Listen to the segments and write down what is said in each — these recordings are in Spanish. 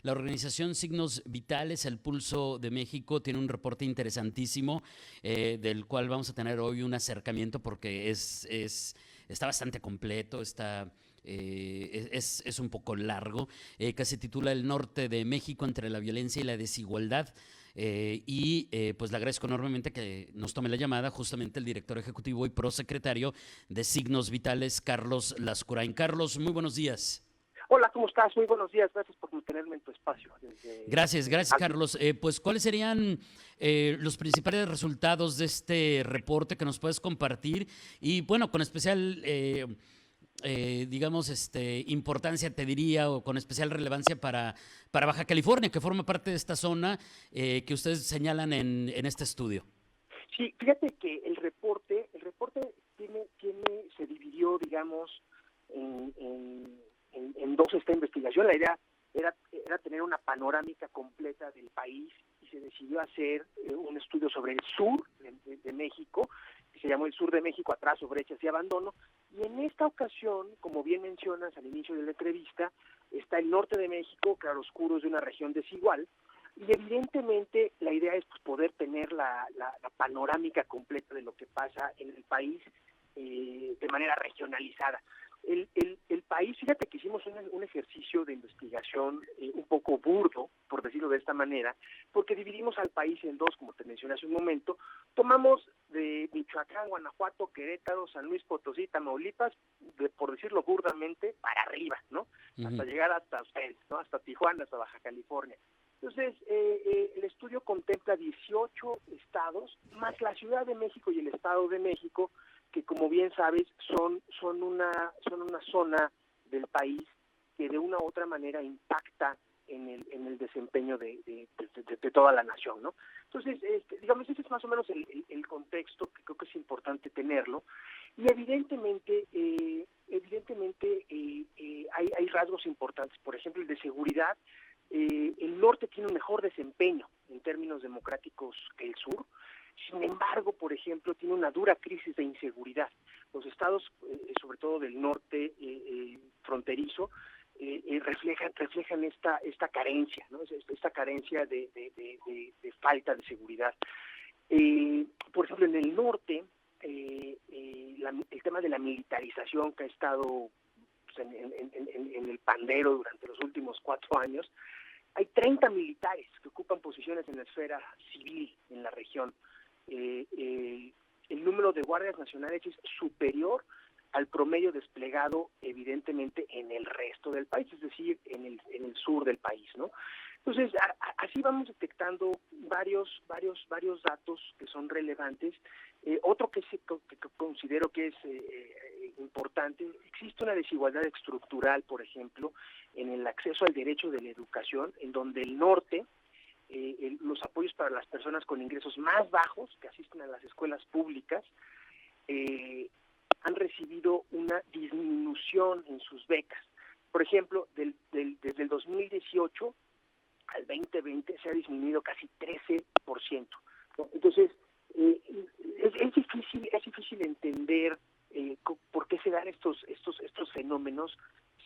La organización Signos Vitales, el Pulso de México, tiene un reporte interesantísimo del cual vamos a tener hoy un acercamiento porque está bastante completo, es un poco largo, que se titula El norte de México entre la violencia y la desigualdad. Pues le agradezco enormemente que nos tome la llamada justamente el director ejecutivo y prosecretario de Signos Vitales, Carlos Lascurain. Carlos, muy buenos días. Hola, ¿cómo estás? Muy buenos días. Gracias por tenerme en tu espacio. Gracias, Carlos. Pues, ¿cuáles serían los principales resultados de este reporte que nos puedes compartir? Y bueno, con especial, digamos, importancia, te diría, o con especial relevancia para Baja California, que forma parte de esta zona que ustedes señalan en este estudio. Sí, fíjate que el reporte se dividió, digamos, en dos esta investigación. La idea era tener una panorámica completa del país y se decidió hacer un estudio sobre el sur de México, que se llamó El Sur de México, atraso, brechas y abandono. Y en esta ocasión, como bien mencionas al inicio de la entrevista, está el norte de México, claroscuros de una región desigual. Y evidentemente la idea es pues, poder tener la panorámica completa de lo que pasa en el país de manera regionalizada. El país, fíjate que hicimos un ejercicio de investigación un poco burdo, por decirlo de esta manera, porque dividimos al país en dos, como te mencioné hace un momento. Tomamos de Michoacán, Guanajuato, Querétaro, San Luis Potosí, Tamaulipas, por decirlo burdamente, para arriba, ¿no? Uh-huh. Hasta llegar hasta ustedes, ¿no? Hasta Tijuana, hasta Baja California. Entonces, el estudio contempla 18 estados, más la Ciudad de México y el Estado de México, que como bien sabes son una zona del país que de una u otra manera impacta en el desempeño de toda la nación, ¿no? Entonces, digamos, ese es más o menos el contexto que creo que es importante tenerlo. Y evidentemente hay rasgos importantes. Por ejemplo, el de seguridad. El norte tiene un mejor desempeño en términos democráticos que el sur. Sin embargo, por ejemplo, tiene una dura crisis de inseguridad. Los estados, sobre todo del norte fronterizo, reflejan esta carencia, ¿no? Esta carencia de falta de seguridad. Por ejemplo, en el norte, el tema de la militarización que ha estado pues, en el pandero durante los últimos 4 años, hay 30 militares que ocupan posiciones en la esfera civil en la región. El número de guardias nacionales es superior al promedio desplegado evidentemente en el resto del país, es decir, en el sur del país, ¿no? Entonces, así vamos detectando varios datos que son relevantes. Otro que considero que es importante, existe una desigualdad estructural, por ejemplo, en el acceso al derecho de la educación, en donde el norte, los apoyos para las personas con ingresos más bajos que asisten a las escuelas públicas, han recibido una disminución en sus becas. Por ejemplo, desde el 2018 al 2020 se ha disminuido casi 13%, ¿no? Entonces, es difícil entender por qué se dan estos fenómenos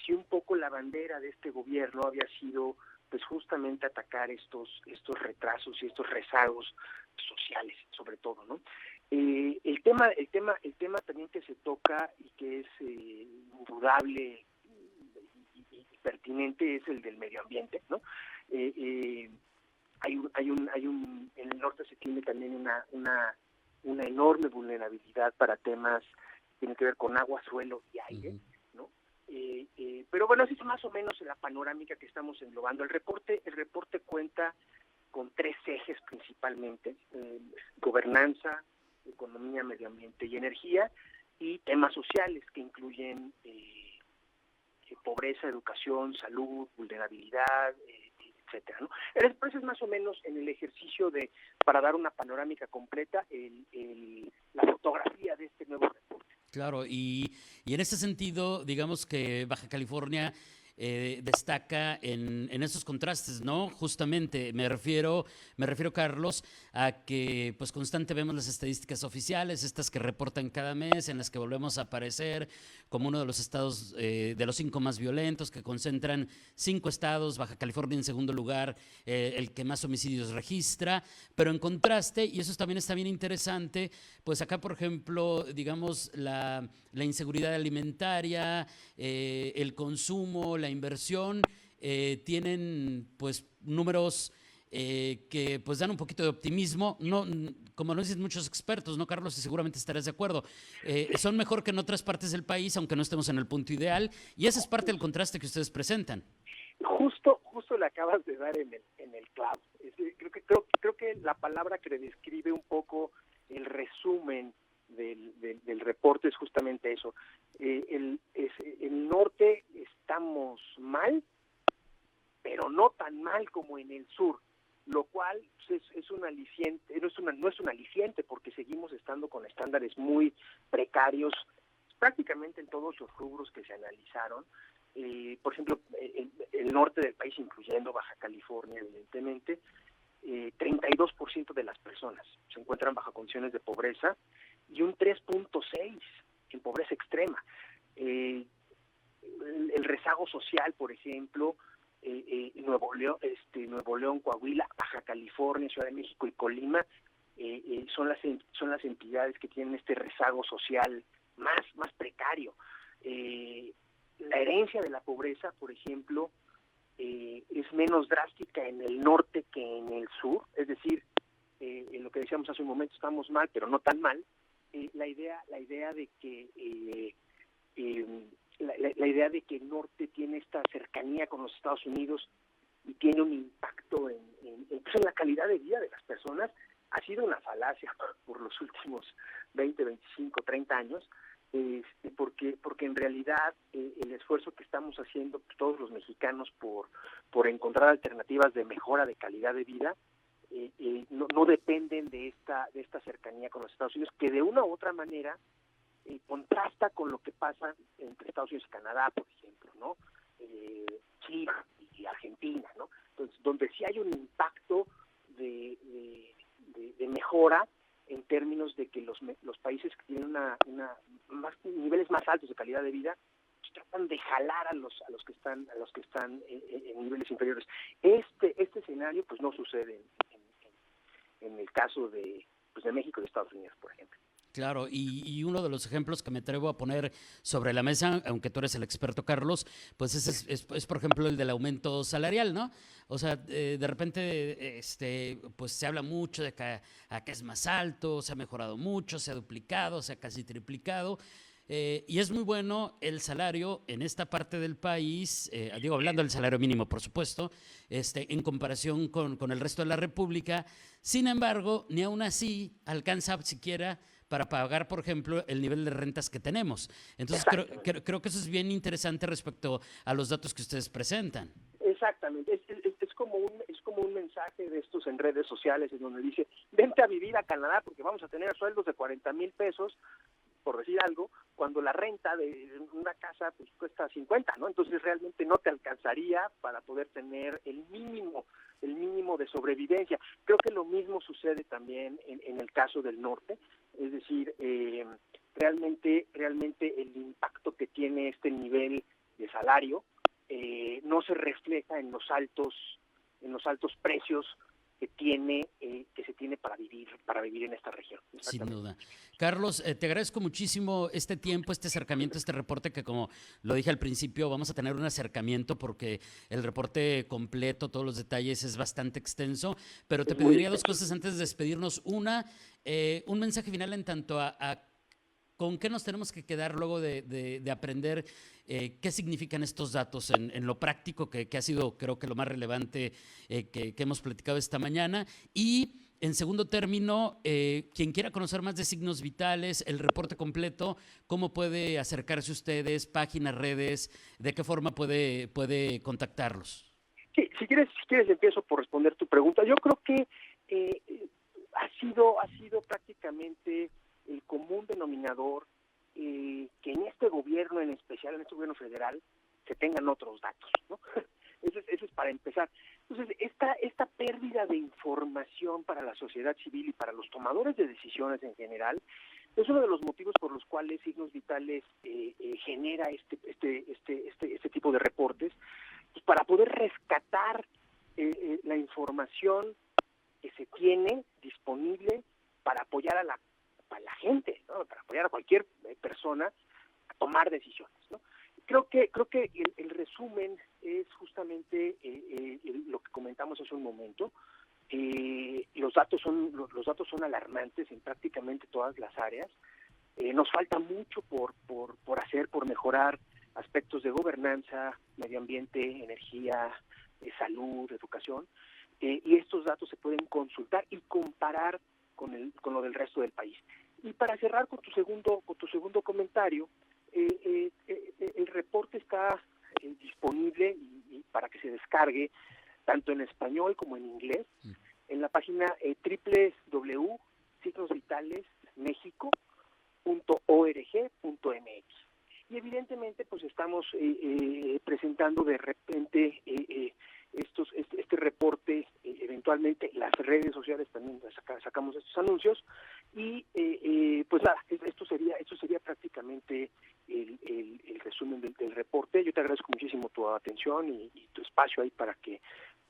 si un poco la bandera de este gobierno había sido pues justamente atacar estos retrasos y estos rezagos sociales, sobre todo, ¿no? El tema también que se toca y que es indudable y pertinente es el del medio ambiente, ¿no? En el norte se tiene también una enorme vulnerabilidad para temas que tienen que ver con agua, suelo y aire, ¿no? Pero bueno, así es más o menos la panorámica que estamos englobando. El reporte cuenta con 3 ejes principalmente: gobernanza, economía, medio ambiente y energía, y temas sociales que incluyen pobreza, educación, salud, vulnerabilidad, etcétera, ¿no? Eso es más o menos en el ejercicio para dar una panorámica completa, la fotografía de este nuevo reporte. Claro, y en ese sentido, digamos que Baja California destaca en esos contrastes, ¿no? Justamente me refiero, Carlos, a que pues constante vemos las estadísticas oficiales, estas que reportan cada mes, en las que volvemos a aparecer como uno de los estados, de los 5 más violentos, que concentran 5 estados, Baja California en segundo lugar, el que más homicidios registra, pero en contraste, y eso también está bien interesante, pues acá, por ejemplo, digamos, la inseguridad alimentaria, el consumo, la inversión, tienen pues números que pues dan un poquito de optimismo, no, como lo dicen muchos expertos, ¿no, Carlos? Y seguramente estarás de acuerdo. Son mejor que en otras partes del país, aunque no estemos en el punto ideal, y ese es parte del contraste que ustedes presentan. Justo le acabas de dar en el clavo. Creo que la palabra que describe un poco el resumen del reporte es justamente eso. El norte estamos mal, pero no tan mal como en el sur, lo cual pues, es un aliciente, no es un aliciente porque seguimos estando con estándares muy precarios prácticamente en todos los rubros que se analizaron. Por ejemplo, el norte del país, incluyendo Baja California, evidentemente, 32% de las personas se encuentran bajo condiciones de pobreza y un 3.6% en pobreza extrema. El rezago social, por ejemplo, Nuevo León, Coahuila, Baja California, Ciudad de México y Colima son las entidades que tienen este rezago social más precario. La herencia de la pobreza, por ejemplo, es menos drástica en el norte que en el sur, es decir, en lo que decíamos hace un momento, estamos mal, pero no tan mal. La idea de que la idea de que el norte tiene esta cercanía con los Estados Unidos y tiene un impacto en la calidad de vida de las personas ha sido una falacia por los últimos 20, 25, 30 años, porque en realidad el esfuerzo que estamos haciendo todos los mexicanos por encontrar alternativas de mejora de calidad de vida no dependen de esta cercanía con los Estados Unidos, que de una u otra manera contrasta con lo que pasa entre Estados Unidos y Canadá, por ejemplo, ¿no? Chile y Argentina, ¿no? Entonces, donde sí hay un impacto de mejora en términos de que los países que tienen niveles más altos de calidad de vida pues, tratan de jalar a los que están en niveles inferiores. Este escenario pues no sucede en el caso de México y de Estados Unidos, por ejemplo. Claro, y uno de los ejemplos que me atrevo a poner sobre la mesa, aunque tú eres el experto, Carlos, pues es por ejemplo, el del aumento salarial, ¿no? O sea, de repente, pues se habla mucho de que acá es más alto, se ha mejorado mucho, se ha duplicado, se ha casi triplicado. Y es muy bueno el salario en esta parte del país, digo, hablando del salario mínimo, por supuesto, en comparación con el resto de la República. Sin embargo, ni aún así alcanza siquiera para pagar, por ejemplo, el nivel de rentas que tenemos. Entonces, creo que eso es bien interesante respecto a los datos que ustedes presentan. Exactamente. Es como un mensaje de estos en redes sociales en donde dice, vente a vivir a Canadá porque vamos a tener sueldos de 40,000 pesos, por decir algo, cuando la renta de una casa pues cuesta 50, ¿no? Entonces realmente no te alcanzaría para poder tener el mínimo de sobrevivencia. Creo que lo mismo sucede también en el caso del norte, es decir, realmente el impacto que tiene este nivel de salario no se refleja en los altos precios que se tiene para vivir en esta región. Sin duda. Carlos, te agradezco muchísimo este tiempo, este acercamiento, este reporte que, como lo dije al principio, vamos a tener un acercamiento porque el reporte completo, todos los detalles es bastante extenso, pero te pediría dos cosas antes de despedirnos. Una, un mensaje final en tanto a ¿con qué nos tenemos que quedar luego de aprender qué significan estos datos en lo práctico, que ha sido, creo que lo más relevante que hemos platicado esta mañana? Y en segundo término, quien quiera conocer más de signos vitales, el reporte completo, ¿cómo puede acercarse a ustedes? Páginas, redes, ¿de qué forma puede contactarlos? Sí, si quieres empiezo por responder tu pregunta. Yo creo que ha sido prácticamente el común denominador que en este gobierno, en especial en este gobierno federal, se tengan otros datos, ¿no? Eso es para empezar. Entonces, esta pérdida de información para la sociedad civil y para los tomadores de decisiones en general es uno de los motivos por los cuales Signos Vitales genera este tipo de reportes, pues para poder rescatar la información que se tiene disponible para apoyar a la gente, ¿no? Para apoyar a cualquier persona a tomar decisiones, ¿no? Creo que el resumen es justamente lo que comentamos hace un momento. Los datos son alarmantes en prácticamente todas las áreas. Nos falta mucho por hacer, por mejorar aspectos de gobernanza, medio ambiente, energía, salud, educación, y estos datos se pueden consultar y comparar con lo del resto del país. Y para cerrar con tu segundo comentario, el reporte está disponible y para que se descargue tanto en español como en inglés en la página www.signosvitalesmexico.org.mx. Y evidentemente pues estamos presentando de repente este reporte, eventualmente las redes sociales también sacamos estos anuncios y pues nada, esto sería prácticamente el resumen del reporte. Yo te agradezco muchísimo tu atención y tu espacio ahí para que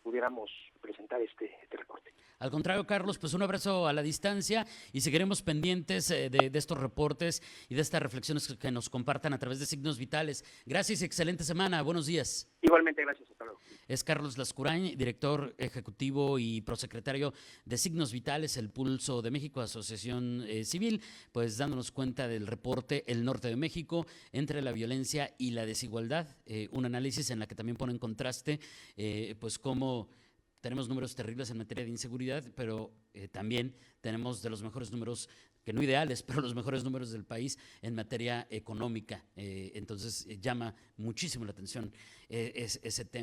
pudiéramos presentar este reporte. Al contrario, Carlos, pues un abrazo a la distancia y seguiremos pendientes de estos reportes y de estas reflexiones que nos compartan a través de Signos Vitales. Gracias y excelente semana. Buenos días. Igualmente, gracias. Hasta luego. Es Carlos Lascurain, director ejecutivo y prosecretario de Signos Vitales, El Pulso de México, asociación civil, pues dándonos cuenta del reporte El Norte de México entre la violencia y la desigualdad, un análisis en la que también pone en contraste pues cómo tenemos números terribles en materia de inseguridad, pero también tenemos de los mejores números, que no ideales, pero los mejores números del país en materia económica. Entonces llama muchísimo la atención ese tema.